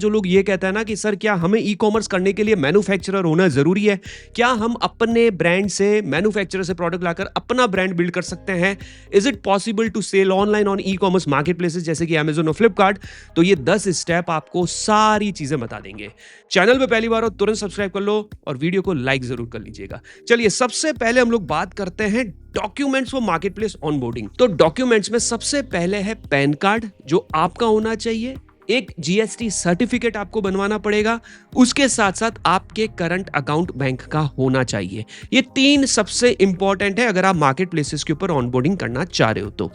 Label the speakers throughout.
Speaker 1: जो लोग ये कहते हैं ना कि सर क्या हमें ई कॉमर्स करने के लिए मैन्युफैक्चरर होना जरूरी है? क्या हम अपने ब्रांड से, मैन्युफैक्चरर से प्रोडक्ट लाकर अपना ब्रांड बिल्ड कर सकते हैं? Is it possible to sell online on e commerce marketplaces जैसे कि अमेजन और फ्लिपकार्ट? तो ये 10 स्टेप आपको सारी चीजें बता देंगे। चैनल पे पहली बार हो तुरंत सब्सक्राइब कर लो और वीडियो को लाइक जरूर कर लीजिएगा। चलिए सबसे पहले हम लोग बात करते हैं documents for market place onboarding. तो डॉक्यूमेंट्स में सबसे पहले है पैन कार्ड जो आपका होना चाहिए, एक जीएसटी सर्टिफिकेट आपको बनवाना पड़ेगा, उसके साथ साथ आपके करंट अकाउंट बैंक का होना चाहिए। ये 3 सबसे इंपॉर्टेंट है अगर आप मार्केट प्लेसेस के ऊपर ऑनबोर्डिंग करना चाह रहे हो तो।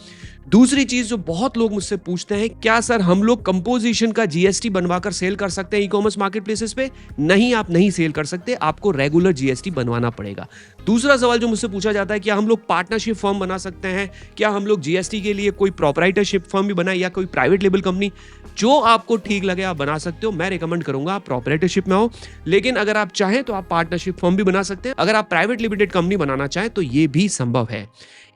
Speaker 1: दूसरी चीज जो बहुत लोग मुझसे पूछते हैं, क्या सर हम लोग कंपोजिशन का जीएसटी बनवाकर सेल कर सकते हैं ई कॉमर्स मार्केट प्लेसेस पे? नहीं, आप नहीं सेल कर सकते, आपको रेगुलर जीएसटी बनवाना पड़ेगा। दूसरा सवाल जो मुझसे पूछा जाता है, क्या हम लोग पार्टनरशिप फर्म बना सकते हैं? क्या हम लोग जीएसटी के लिए कोई प्रोप्राइटरशिप फर्म भी बनाए या कोई प्राइवेट लेबल कंपनी? जो आपको ठीक लगे आप बना सकते हो। मैं रिकमेंड करूंगा आप प्रोप्राइटरशिप में हो, लेकिन अगर आप चाहें तो आप पार्टनरशिप फर्म भी बना सकते हैं। अगर आप प्राइवेट लिमिटेड कंपनी बनाना चाहें तो ये भी संभव है।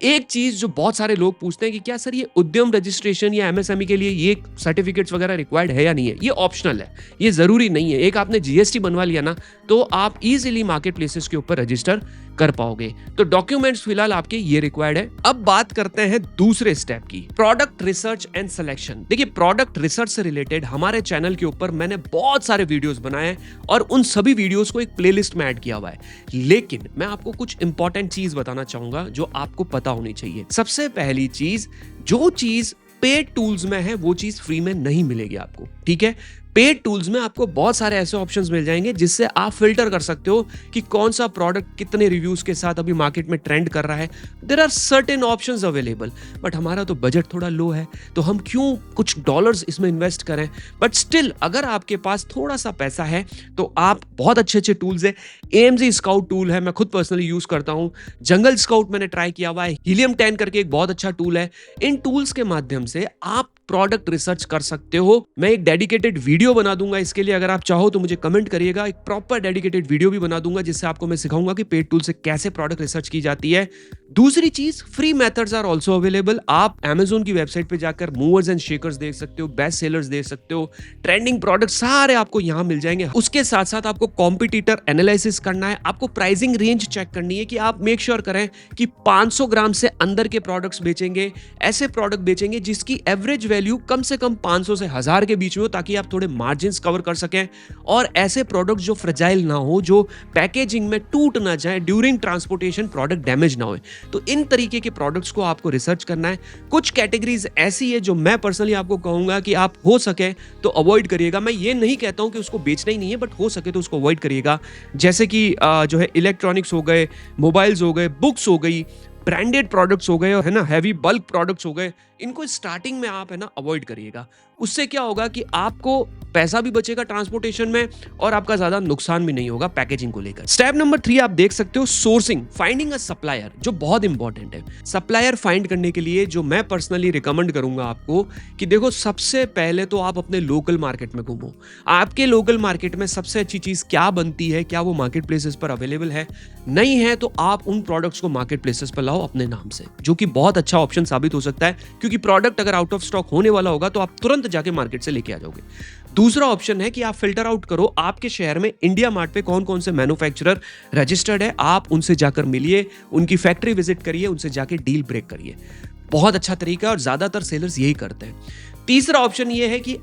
Speaker 1: एक चीज जो बहुत सारे लोग पूछते हैं कि क्या सर ये उद्यम रजिस्ट्रेशन या एमएसएमई के लिए ये सर्टिफिकेट्स वगैरह रिक्वायर्ड है या नहीं है? ये ऑप्शनल है, ये जरूरी नहीं है। एक आपने जीएसटी बनवा लिया ना तो आप इजीली मार्केट प्लेसेस के ऊपर रजिस्टर कर पाओगे। तो डॉक्यूमेंट्स फिलहाल आपके ये रिक्वायर्ड है। अब बात करते हैं दूसरे स्टेप की, प्रोडक्ट रिसर्च एंड सिलेक्शन। देखिए प्रोडक्ट रिसर्च से रिलेटेड हमारे चैनल के ऊपर मैंने बहुत सारे वीडियोस बनाए हैं और उन सभी वीडियोस को एक प्लेलिस्ट में ऐड किया हुआ है। लेकिन मैं आपको कुछ इंपॉर्टेंट चीज बताना चाहूंगा जो आपको पता होनी चाहिए। सबसे पहली चीज, जो चीज पेड टूल्स में है वो चीज फ्री में नहीं मिलेगी आपको, ठीक है? पेड टूल्स में आपको बहुत सारे ऐसे ऑप्शंस मिल जाएंगे जिससे आप फिल्टर कर सकते हो कि कौन सा प्रोडक्ट कितने रिव्यूज के साथ अभी मार्केट में ट्रेंड कर रहा है। There are certain options available, but हमारा तो बजट थोड़ा लो है तो हम क्यों कुछ डॉलर्स इसमें इन्वेस्ट करें? बट स्टिल अगर आपके पास थोड़ा सा पैसा है तो आप बहुत अच्छे अच्छे टूल्स है। एएमजी स्काउट टूल है, मैं खुद पर्सनली यूज करता हूं। जंगल स्काउट मैंने ट्राई किया हुआ है। हीलियम 10 करके एक बहुत अच्छा टूल है। इन टूल्स के माध्यम से आप प्रोडक्ट रिसर्च कर सकते हो। मैं एक डेडिकेटेड वीडियो बना दूंगा इसके लिए, अगर आप चाहो तो मुझे कमेंट करिएगा, एक प्रॉपर डेडिकेटेड वीडियो भी बना दूंगा जिससे आपको मैं सिखाऊंगा कि पेड टूल से कैसे प्रोडक्ट रिसर्च की जाती है। दूसरी चीज, free methods are also available. आप अमेज़न की वेबसाइट पे जाकर मूवर्स एंड शेकर्स देख सकते हो, बेस्ट सेलर्स देख सकते हो, ट्रेंडिंग प्रोडक्ट सारे आपको यहां मिल जाएंगे। उसके साथ साथ आपको कॉम्पिटिटर एनालिसिस करना है, आपको प्राइसिंग रेंज चेक करनी है कि आप मेक श्योर करें कि 500 ग्राम से अंदर के प्रोडक्ट्स बेचेंगे, ऐसे प्रोडक्ट बेचेंगे जिसकी एवरेज वैल्यू कम से कम 500 से 1000 के बीच में हो, ताकि आप थोड़े मार्जिन कवर कर सकें। और ऐसे प्रोडक्ट जो फ्रेजाइल ना हो, जो पैकेजिंग में टूट ना जाए, ड्यूरिंग ट्रांसपोर्टेशन प्रोडक्ट डैमेज ना हो। तो इन तरीके के प्रोडक्ट्स को आपको रिसर्च करना है। कुछ कैटेगरीज ऐसी है जो मैं पर्सनली आपको कहूंगा कि आप हो सके तो अवॉइड करिएगा। मैं ये नहीं कहता हूं कि उसको बेचना ही नहीं है, बट हो सके तो उसको अवॉइड करिएगा। जैसे कि जो है इलेक्ट्रॉनिक्स हो गए, मोबाइल्स हो गए, बुक्स हो गई, ब्रांडेड प्रोडक्ट्स हो गए, है ना, हैवी बल्क प्रोडक्ट्स हो गए। इनको स्टार्टिंग में आप है ना अवॉइड करिएगा। उससे क्या होगा कि आपको पैसा भी बचेगा ट्रांसपोर्टेशन में और आपका ज्यादा नुकसान भी नहीं होगा पैकेजिंग को लेकर। स्टेप नंबर 3 आप देख सकते हो, सोर्सिंग, फाइंडिंग अ सप्लायर, जो बहुत इंपॉर्टेंट है। सप्लायर फाइंड करने के लिए जो मैं पर्सनली रिकमेंड करूंगा आपको कि देखो, सबसे पहले तो आप अपने लोकल मार्केट में घूमो। आपके लोकल मार्केट में सबसे अच्छी चीज क्या बनती है, क्या वो मार्केट प्लेसेस पर अवेलेबल है? नहीं है तो आप उन प्रोडक्ट्स को मार्केट प्लेसेस पर लाओ अपने नाम से, जो कि बहुत अच्छा ऑप्शन साबित हो सकता है, क्योंकि प्रोडक्ट अगर आउट ऑफ स्टॉक होने वाला होगा तो आप तुरंत जाके मार्केट से लेके आ जाओगे। दूसरा ऑप्शन है कि आप फिल्टर आउट करो आपके शहर में इंडिया मार्ट पे कौन कौन से मैन्युफैक्चरर रजिस्टर्ड है, आप उनसे जाकर मिलिए, उनकी फैक्ट्री विजिट करिए, उनसे जाके डील ब्रेक करिए। बहुत अच्छा तरीका है और ज्यादातर सेलर्स यही करते हैं। तीसरा ऑप्शन यह है कि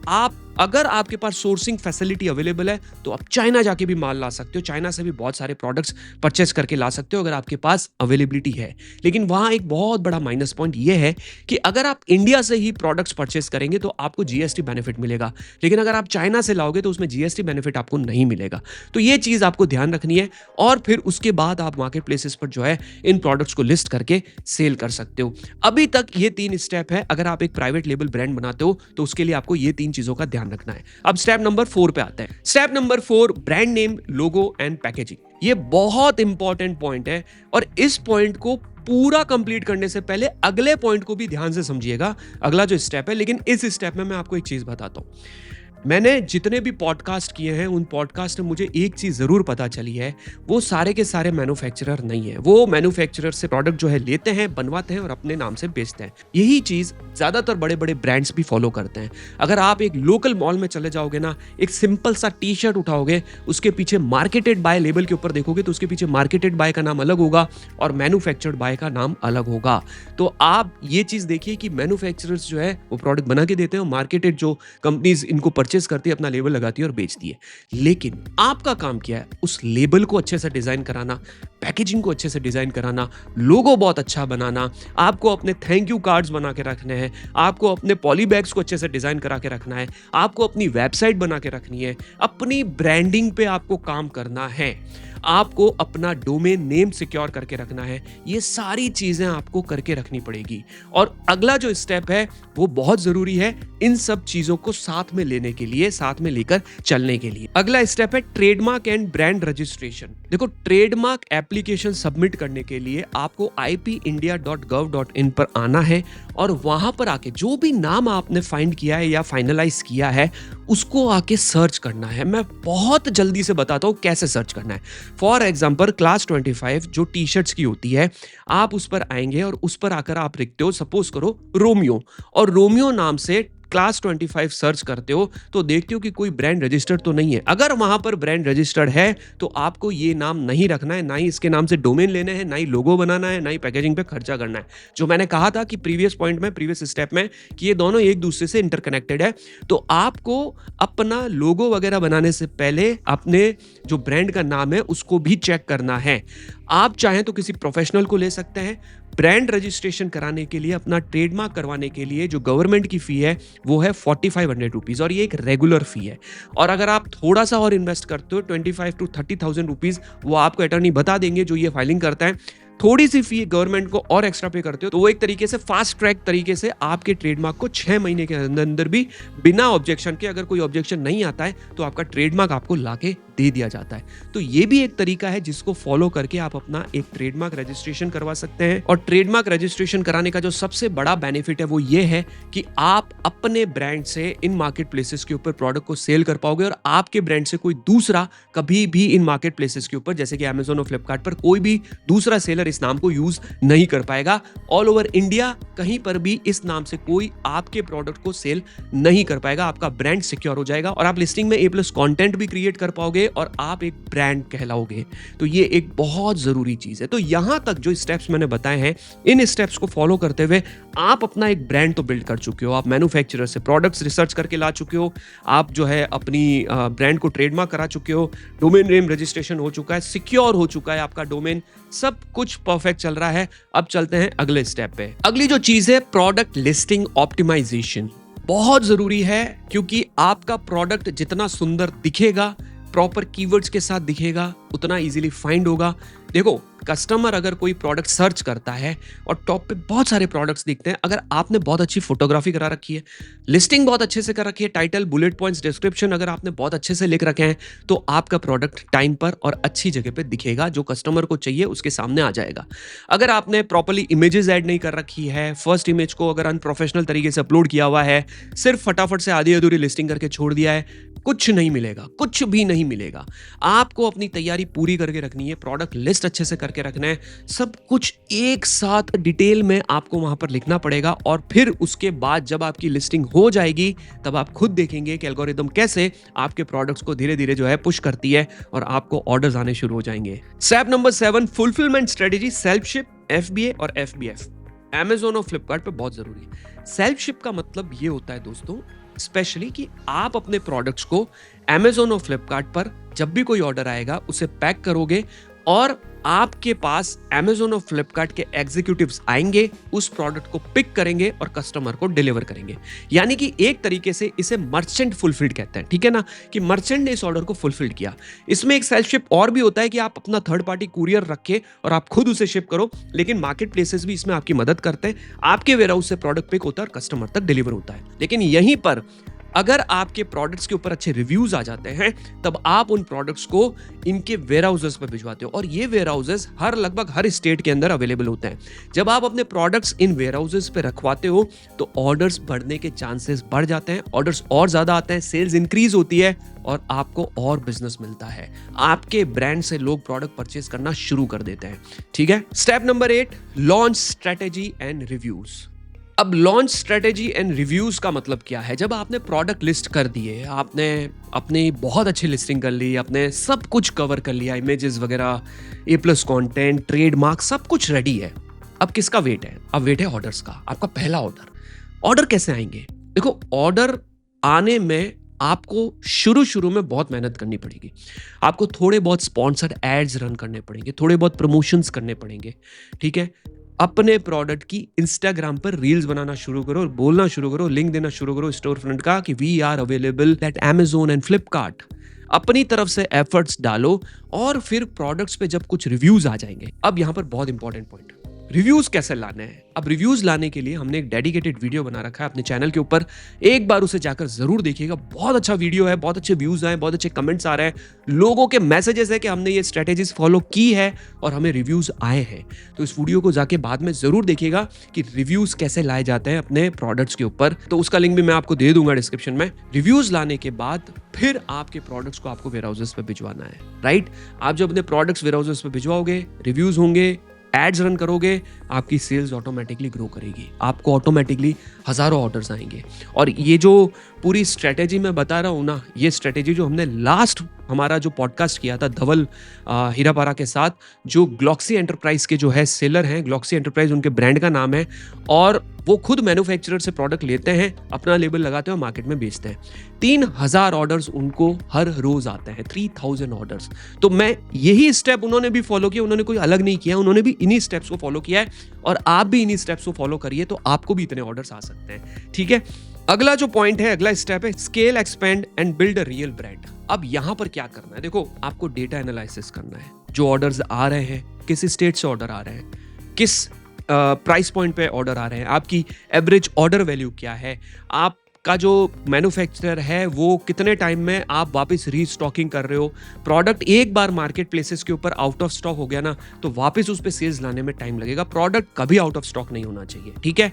Speaker 1: अगर आपके पास सोर्सिंग फैसिलिटी अवेलेबल है तो आप चाइना जाके भी माल ला सकते हो। चाइना से भी बहुत सारे प्रोडक्ट्स परचेस करके ला सकते हो अगर आपके पास अवेलेबिलिटी है। लेकिन वहां एक बहुत बड़ा माइनस पॉइंट यह है कि अगर आप इंडिया से ही प्रोडक्ट्स परचेस करेंगे तो आपको जीएसटी बेनिफिट मिलेगा, लेकिन अगर आप चाइना से लाओगे तो उसमें जीएसटी बेनिफिट आपको नहीं मिलेगा। तो यह चीज आपको ध्यान रखनी है और फिर उसके बाद आप मार्केट प्लेसेस पर जो है इन प्रोडक्ट्स को लिस्ट करके सेल कर सकते हो। अभी तक ये 3 स्टेप है। अगर आप एक प्राइवेट लेबल ब्रांड बनाते हो तो उसके लिए आपको ये 3 चीजों का ध्यान रखना है। अब स्टेप नंबर 4 पे आते हैं। Step number 4, brand name, logo and packaging. ये बहुत इंपॉर्टेंट पॉइंट है और इस पॉइंट को पूरा कंप्लीट करने से पहले अगले पॉइंट को भी ध्यान से समझिएगा, अगला जो स्टेप है। लेकिन इस स्टेप में मैं आपको एक चीज बताता हूं। मैंने जितने भी पॉडकास्ट किए हैं, उन पॉडकास्ट में मुझे एक चीज़ ज़रूर पता चली है, वो सारे के सारे मैन्युफैक्चरर नहीं है। वो मैन्युफैक्चरर से प्रोडक्ट जो है लेते हैं, बनवाते हैं और अपने नाम से बेचते हैं। यही चीज़ ज़्यादातर बड़े-बड़े ब्रांड्स भी फॉलो करते हैं। अगर आप एक लोकल मॉल में चले जाओगे ना, एक सिंपल सा टी-शर्ट उठाओगे, उसके पीछे मार्केटेड बाय लेबल के ऊपर देखोगे तो उसके पीछे मार्केटेड बाय का नाम अलग होगा और मैन्युफैक्चर्ड बाय का नाम अलग होगा। तो आप ये चीज़ देखिए कि मैन्युफैक्चरर्स जो है वो प्रोडक्ट बना के देते हैं और मार्केटेड जो कंपनीज इनको परचेस करती है, अपना लेबल लगाती है और बेचती है। लेकिन आपका काम क्या है? उस लेबल को अच्छे से डिजाइन कराना, पैकेजिंग को अच्छे से डिजाइन कराना, लोगो बहुत अच्छा बनाना, आपको अपने थैंक यू कार्ड्स बना के रखने हैं, आपको अपने पॉली बैग्स को अच्छे से डिजाइन करा के रखना है, आपको अपनी वेबसाइट बना के रखनी है, अपनी ब्रांडिंग पे आपको काम करना है, आपको अपना डोमेन नेम सिक्योर करके रखना है। ये सारी चीजें आपको करके रखनी पड़ेगी। और अगला जो स्टेप है वो बहुत जरूरी है इन सब चीजों को साथ में लेने के लिए, साथ में लेकर चलने के लिए। अगला स्टेप है ट्रेडमार्क एंड ब्रांड रजिस्ट्रेशन। देखो, ट्रेडमार्क एप्लीकेशन सबमिट करने के लिए आपको ipindia.gov.in पर आना है और वहां पर आके जो भी नाम आपने फाइंड किया है या फाइनलाइज किया है उसको आके सर्च करना है। मैं बहुत जल्दी से बताता हूं कैसे सर्च करना है। फॉर एग्जाम्पल, क्लास 25 जो टी शर्ट्स की होती है, आप उस पर आएंगे और उस पर आकर आप लिखते हो, सपोज करो रोमियो, और रोमियो नाम से क्लास 25 सर्च करते हो तो देखते हो कि कोई ब्रांड रजिस्टर्ड तो नहीं है। अगर वहां पर ब्रांड रजिस्टर्ड है तो आपको ये नाम नहीं रखना है, ना ही इसके नाम से डोमेन लेने हैं, ना ही लोगो बनाना है, ना ही पैकेजिंग पे खर्चा करना है। जो मैंने कहा था कि प्रीवियस पॉइंट में, प्रीवियस स्टेप में, कि ये दोनों एक दूसरे से इंटरकनेक्टेड है। तो आपको अपना लोगो वगैरह बनाने से पहले अपने जो ब्रांड का नाम है उसको भी चेक करना है। आप चाहें तो किसी प्रोफेशनल को ले सकते हैं। ब्रांड रजिस्ट्रेशन कराने के लिए, अपना ट्रेडमार्क करवाने के लिए जो गवर्नमेंट की फी है वो है 4500 रुपीज और ये एक रेगुलर फी है। और अगर आप थोड़ा सा और इन्वेस्ट करते हो 25 to 30,000 रुपीज, वो आपको अटर्नी बता देंगे जो ये फाइलिंग करता है। थोड़ी सी फी गवर्नमेंट को और एक्स्ट्रा पे करते हो तो वो एक तरीके से फास्ट ट्रैक तरीके से आपके ट्रेडमार्क को 6 महीने के अंदर अंदर भी बिना ऑब्जेक्शन के, अगर कोई ऑब्जेक्शन नहीं आता है तो आपका ट्रेडमार्क आपको लाके दे दिया जाता है। तो ये भी एक तरीका है जिसको फॉलो करके आप अपना एक ट्रेडमार्क रजिस्ट्रेशन करवा सकते हैं। और ट्रेडमार्क रजिस्ट्रेशन कराने का जो सबसे बड़ा बेनिफिट है वो ये है कि आप अपने ब्रांड से इन मार्केट प्लेसेस के ऊपर प्रोडक्ट को सेल कर पाओगे और आपके ब्रांड से कोई दूसरा कभी भी इन मार्केट प्लेसेस के ऊपर, जैसे कि अमेजोन और फ्लिपकार्ट पर, कोई भी दूसरा सेलर इस नाम को यूज नहीं कर पाएगा। ऑल ओवर इंडिया कहीं पर भी इस नाम से कोई आपके प्रोडक्ट को सेल नहीं कर पाएगा। आपका ब्रांड सिक्योर हो जाएगा और आप लिस्टिंग में A+ कंटेंट भी क्रिएट कर पाओगे और आप एक ब्रांड कहलाओगे। तो ये एक बहुत जरूरी चीज है। तो यहां तक जो स्टेप्स मैंने बताए हैं, इन स्टेप्स को फॉलो करते हुए आप अपना एक ब्रांड तो बिल्ड कर चुके हो। आप मैन्युफैक्चरर से प्रोडक्ट्स रिसर्च करके ला चुके हो, आप जो है अपनी ब्रांड को ट्रेडमार्क करा चुके हो, डोमेन नेम रजिस्ट्रेशन हो चुका है, सिक्योर हो चुका है आपका डोमेन, सब कुछ परफेक्ट चल रहा है। अब चलते हैं अगले स्टेप पे। अगली जो चीज है प्रोडक्ट लिस्टिंग ऑप्टिमाइजेशन, बहुत जरूरी है क्योंकि आपका प्रोडक्ट जितना सुंदर दिखेगा, प्रॉपर कीवर्ड्स के साथ दिखेगा, उतना इजीली फाइंड होगा। देखो, कस्टमर अगर कोई प्रोडक्ट सर्च करता है और टॉप पे बहुत सारे प्रोडक्ट्स दिखते हैं, अगर आपने बहुत अच्छी फोटोग्राफी करा रखी है, लिस्टिंग बहुत अच्छे से कर रखी है, टाइटल, बुलेट पॉइंट्स, डिस्क्रिप्शन अगर आपने बहुत अच्छे से लिख रखे हैं, तो आपका प्रोडक्ट टाइम पर और अच्छी जगह पे दिखेगा, जो कस्टमर को चाहिए उसके सामने आ जाएगा। अगर आपने प्रॉपर्ली इमेजेस ऐड नहीं कर रखी है, फर्स्ट इमेज को अगर अनप्रोफेशनल तरीके से अपलोड किया हुआ है, सिर्फ फटाफट से आधी अधूरी लिस्टिंग करके छोड़ दिया है, कुछ नहीं मिलेगा, कुछ भी नहीं मिलेगा। आपको अपनी तैयारी पूरी करके रखनी है, प्रोडक्ट लिस्ट अच्छे से करके रखना है, सब कुछ एक साथ डिटेल में आपको वहां पर लिखना पड़ेगा। और फिर उसके बाद जब आपकी लिस्टिंग हो जाएगी तब आप खुद देखेंगे कि एल्गोरिदम कैसे आपके प्रोडक्ट्स को धीरे धीरे जो है पुश करती है और आपको ऑर्डर्स आने शुरू हो जाएंगे। Step number 7, fulfilment strategy, self ship, FBA और FBF। अमेजोन और फ्लिपकार्ट पे बहुत जरूरी है। सेल्फ शिप का मतलब ये होता है दोस्तों, स्पेशली कि आप अपने प्रोडक्ट्स को अमेजोन और फ्लिपकार्ट पर जब भी कोई ऑर्डर आएगा उसे पैक करोगे और आपके पास अमेजोन और फ्लिपकार्ट के एग्जीक्यूटिव्स आएंगे, उस प्रोडक्ट को पिक करेंगे और कस्टमर को डिलीवर करेंगे। यानी कि एक तरीके से इसे मर्चेंट फुलफिल्ड कहते हैं, ठीक है ना, कि मर्चेंट ने इस ऑर्डर को फुलफिल्ड किया। इसमें एक सेल्फ शिप और भी होता है कि आप अपना थर्ड पार्टी कुरियर रखे और आप खुद उसे शिप करो, लेकिन मार्केट प्लेसेस भी इसमें आपकी मदद करते हैं। आपके वेयरहाउस से प्रोडक्ट पिक होता है और कस्टमर तक डिलीवर होता है। लेकिन यहीं पर अगर आपके प्रोडक्ट्स के ऊपर अच्छे रिव्यूज आ जाते हैं, तब आप उन प्रोडक्ट्स को इनके वेयर हाउसेस पर भिजवाते हो, और ये वेयर हाउसेस लगभग हर स्टेट के अंदर अवेलेबल होते हैं। जब आप अपने प्रोडक्ट्स इन वेयर हाउसेस पे रखवाते हो, तो ऑर्डर्स बढ़ने के चांसेस बढ़ जाते हैं, ऑर्डर्स और ज्यादा आते हैं, सेल्स इंक्रीज होती है और आपको और बिजनेस मिलता है। आपके ब्रांड से लोग प्रोडक्ट परचेज करना शुरू कर देते हैं। ठीक है। Step number 8, launch strategy and reviews. अब लॉन्च स्ट्रेटेजी एंड रिव्यूज का मतलब क्या है? जब आपने प्रोडक्ट लिस्ट कर दिए, आपने अपनी बहुत अच्छी लिस्टिंग कर ली, आपने सब कुछ कवर कर लिया, इमेजेस वगैरह, A+ कंटेंट, ट्रेडमार्क, सब कुछ रेडी है। अब किसका वेट है? अब वेट है ऑर्डर्स का। आपका पहला ऑर्डर कैसे आएंगे? देखो, ऑर्डर आने में आपको शुरू में बहुत मेहनत करनी पड़ेगी। आपको थोड़े बहुत स्पॉन्सर्ड एड्स रन करने पड़ेंगे, थोड़े बहुत प्रमोशंस करने पड़ेंगे। ठीक है। अपने प्रोडक्ट की इंस्टाग्राम पर रील्स बनाना शुरू करो और बोलना शुरू करो, लिंक देना शुरू करो स्टोर फ्रंट का कि we are available at Amazon and Flipkart. अपनी तरफ से एफर्ट्स डालो और फिर प्रोडक्ट्स पे जब कुछ रिव्यूज आ जाएंगे। अब यहां पर बहुत इंपॉर्टेंट पॉइंट, रिव्यूज कैसे लाने हैं? अब रिव्यूज लाने के लिए हमने एक डेडिकेटेड वीडियो बना रखा है अपने चैनल के ऊपर, एक बार उसे जाकर जरूर देखिएगा। बहुत अच्छा वीडियो है, बहुत अच्छे व्यूज आए, बहुत अच्छे कमेंट्स आ रहे हैं, लोगों के मैसेजेस है कि हमने ये स्ट्रेटेजीज फॉलो की है और हमें रिव्यूज आए हैं। तो इस वीडियो को जाके बाद में जरूर देखिएगा कि रिव्यूज कैसे लाए जाते हैं अपने प्रोडक्ट्स के ऊपर। तो उसका लिंक भी मैं आपको दे दूंगा डिस्क्रिप्शन में। रिव्यूज लाने के बाद फिर आपके प्रोडक्ट्स को आपको वेयर हाउसेस पे भिजवाना है, राइट? आप जब अपने प्रोडक्ट्स वेयर हाउसेस पे भिजवाओगे, रिव्यूज होंगे, एड्स रन करोगे, आपकी सेल्स ऑटोमेटिकली ग्रो करेगी, आपको ऑटोमेटिकली हजारों ऑर्डर्स आएंगे। और ये जो पूरी स्ट्रेटेजी मैं बता रहा हूँ ना, ये स्ट्रेटेजी जो हमने लास्ट हमारा जो पॉडकास्ट किया था धवल हीरापारा के साथ, जो ग्लॉक्सी एंटरप्राइज के जो है सेलर हैं, ग्लॉक्सी एंटरप्राइज उनके ब्रांड का नाम है, और वो खुद मैन्युफैक्चरर से प्रोडक्ट लेते हैं, अपना लेबल लगाते हैं और मार्केट में बेचते हैं। 3000 ऑर्डर्स उनको हर रोज आते हैं, 3000 ऑर्डर्स। तो मैं यही स्टेप उन्होंने भी फॉलो किया, उन्होंने कोई अलग नहीं किया, उन्होंने भी इन्हीं स्टेप्स को फॉलो किया है, और आप भी इन्हीं स्टेप्स को फॉलो करिए तो आपको भी इतने ऑर्डर्स आ सकते हैं। ठीक है। अगला जो पॉइंट है, अगला स्टेप है scale, expand and build a real brand. अब यहां पर क्या करना है? देखो, आपको डेटा एनालिसिस करना है। जो ऑर्डर्स आ रहे हैं, किस स्टेट से ऑर्डर आ रहे हैं, किस प्राइस पॉइंट पे ऑर्डर आ रहे हैं, आपकी एवरेज ऑर्डर वैल्यू क्या है, आपका जो मैन्युफैक्चरर है वो कितने टाइम में आप वापस रीस्टॉकिंग कर रहे हो। प्रोडक्ट एक बार मार्केट प्लेसेस के ऊपर आउट ऑफ स्टॉक हो गया ना, तो वापस उस पे सेल्स लाने में टाइम लगेगा। प्रोडक्ट कभी आउट ऑफ स्टॉक नहीं होना चाहिए। ठीक है।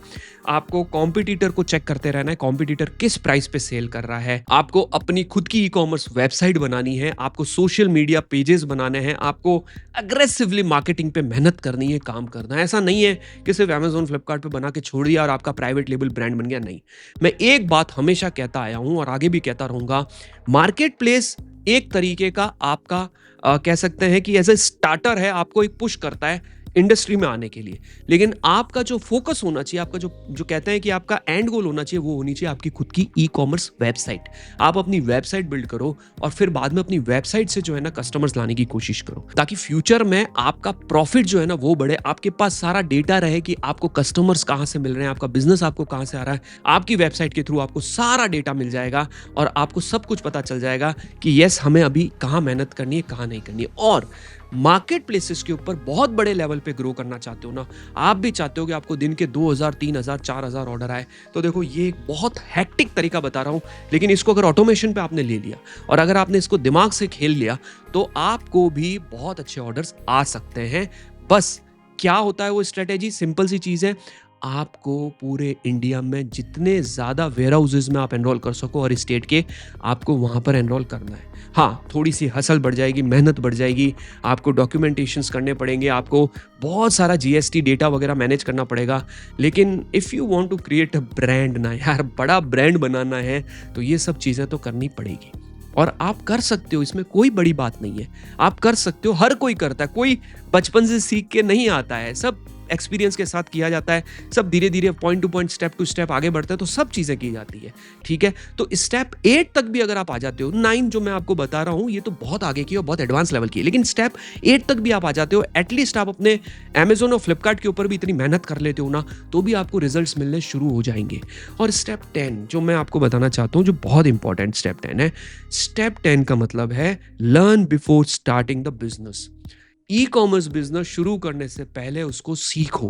Speaker 1: आपको कॉम्पिटिटर को चेक करते रहना है, कॉम्पिटिटर किस प्राइस पे सेल कर रहा है। आपको अपनी खुद की ई-कॉमर्स वेबसाइट बनानी है, आपको सोशल मीडिया पेजेस बनाने हैं, आपको अग्रेसिवली मार्केटिंग पे मेहनत करनी है, काम करना है। ऐसा नहीं है कि सिर्फ Amazon फ्लिपकार्ट पे बना के छोड़ दिया और आपका प्राइवेट लेबल ब्रांड बन गया। नहीं, मैं एक बात हमेशा कहता आया हूं और आगे भी कहता रहूंगा, मार्केट प्लेस एक तरीके का आपका कह सकते हैं कि एज ए स्टार्टर है, आपको एक पुश करता है इंडस्ट्री में आने के लिए। लेकिन आपका जो फोकस होना चाहिए, आपका जो कहते हैं कि आपका एंड गोल होना चाहिए, वो होनी चाहिए आपकी खुद की ई-कॉमर्स वेबसाइट। आप अपनी वेबसाइट बिल्ड करो और फिर बाद में अपनी वेबसाइट से जो है ना कस्टमर्स लाने की कोशिश करो, ताकि फ्यूचर में आपका प्रॉफिट जो है ना वो बढ़े। आपके पास सारा डेटा रहे कि आपको कस्टमर्स कहां से मिल रहे हैं, आपका बिजनेस आपको कहां से आ रहा है। आपकी वेबसाइट के थ्रू आपको सारा डेटा मिल जाएगा और आपको सब कुछ पता चल जाएगा कि यस, हमें अभी कहां मेहनत करनी है, कहां नहीं करनी है। और मार्केट प्लेसेस के ऊपर बहुत बड़े लेवल पे ग्रो करना चाहते हो ना, आप भी चाहते हो कि आपको दिन के 2000, 3000, 4000 ऑर्डर आए, तो देखो, ये एक बहुत हैक्टिक तरीका बता रहा हूं, लेकिन इसको अगर ऑटोमेशन पे आपने ले लिया और अगर आपने इसको दिमाग से खेल लिया, तो आपको भी बहुत अच्छे ऑर्डर्स आ सकते हैं। बस क्या होता है वो स्ट्रेटेजी? सिंपल सी चीज है, आपको पूरे इंडिया में जितने ज़्यादा वेयर हाउसेज में आप एनरोल कर सको और स्टेट के, आपको वहाँ पर एनरोल करना है। हाँ, थोड़ी सी हसल बढ़ जाएगी, मेहनत बढ़ जाएगी, आपको डॉक्यूमेंटेशंस करने पड़ेंगे, आपको बहुत सारा GST डेटा वगैरह मैनेज करना पड़ेगा। लेकिन if you want to create a brand ना यार, बड़ा ब्रांड बनाना है, तो ये सब चीज़ें तो करनी पड़ेगी और आप कर सकते हो। इसमें कोई बड़ी बात नहीं है, आप कर सकते हो। हर कोई करता है, कोई बचपन से सीख के नहीं आता है, सब एक्सपीरियंस के साथ किया जाता है, सब धीरे धीरे पॉइंट टू स्टेप आगे बढ़ते हैं, तो सब चीजें की जाती है। ठीक है। तो स्टेप 8 तक भी अगर आप आ जाते हो, 9 जो मैं आपको बता रहा हूं ये तो बहुत आगे की और बहुत एडवांस लेवल की है, लेकिन स्टेप 8 तक भी आप आ जाते हो, एटलीस्ट आप अपने Amazon और फ्लिपकार्ट के ऊपर भी इतनी मेहनत कर लेते हो ना, तो भी आपको रिजल्ट्स मिलने शुरू हो जाएंगे। और स्टेप 10 जो मैं आपको बताना चाहता हूं, जो बहुत इंपॉर्टेंट स्टेप 10 है, स्टेप 10 का मतलब है learn before starting the business. Ecommerce business शुरू करने से पहले उसको सीखो।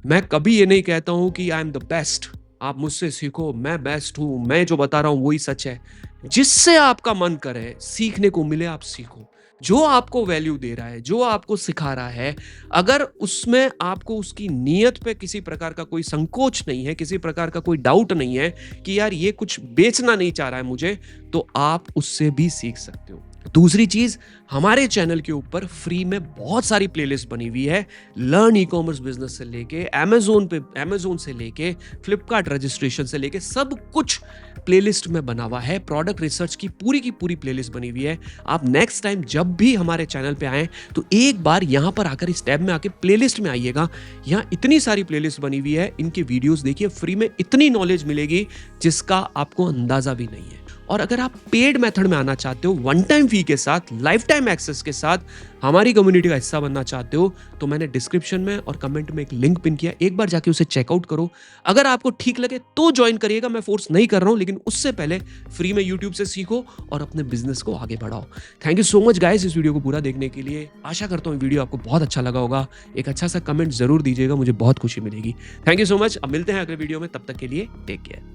Speaker 1: मैं कभी ये नहीं कहता हूं कि आई एम द बेस्ट, आप मुझसे सीखो, मैं बेस्ट हूँ, मैं जो बता रहा हूँ वही सच है। जिससे आपका मन करे, सीखने को मिले आप सीखो। जो आपको वैल्यू दे रहा है, जो आपको सिखा रहा है, अगर उसमें आपको उसकी नीयत पे किसी प्रकार का कोई संकोच नहीं है, किसी प्रकार का कोई डाउट नहीं है कि यार ये कुछ बेचना नहीं चाह रहा है मुझे, तो आप उससे भी सीख सकते हो। दूसरी चीज, हमारे चैनल के ऊपर फ्री में बहुत सारी प्लेलिस्ट बनी हुई है। लर्न ई कॉमर्स बिजनेस से लेके अमेजोन से लेके फ्लिपकार्ट रजिस्ट्रेशन से लेके सब कुछ प्लेलिस्ट में बना हुआ है। प्रोडक्ट रिसर्च की पूरी प्लेलिस्ट बनी हुई है। आप नेक्स्ट टाइम जब भी हमारे चैनल पे आए तो एक बार यहां पर आकर इस टैब में आके प्लेलिस्ट में आइएगा। यहां इतनी सारी प्लेलिस्ट बनी हुई है, इनके वीडियोस देखिए, फ्री में इतनी नॉलेज मिलेगी जिसका आपको अंदाजा भी नहीं है। और अगर आप पेड मेथड में आना चाहते हो, वन टाइम फी के साथ, लाइफ टाइम एक्सेस के साथ, हमारी कम्युनिटी का हिस्सा बनना चाहते हो, तो मैंने डिस्क्रिप्शन में और कमेंट में एक लिंक पिन किया, एक बार जाके उसे चेकआउट करो। अगर आपको ठीक लगे तो ज्वाइन करिएगा, मैं फोर्स नहीं कर रहा हूं, लेकिन उससे पहले फ्री में यूट्यूब से सीखो और अपने बिजनेस को आगे बढ़ाओ। Thank you so much guys इस वीडियो को पूरा देखने के लिए। आशा करता हूँ वीडियो आपको बहुत अच्छा लगा होगा। एक अच्छा सा कमेंट जरूर दीजिएगा, मुझे बहुत खुशी मिलेगी। Thank you so much. अब मिलते हैं अगले वीडियो में, तब तक के लिए टेक केयर।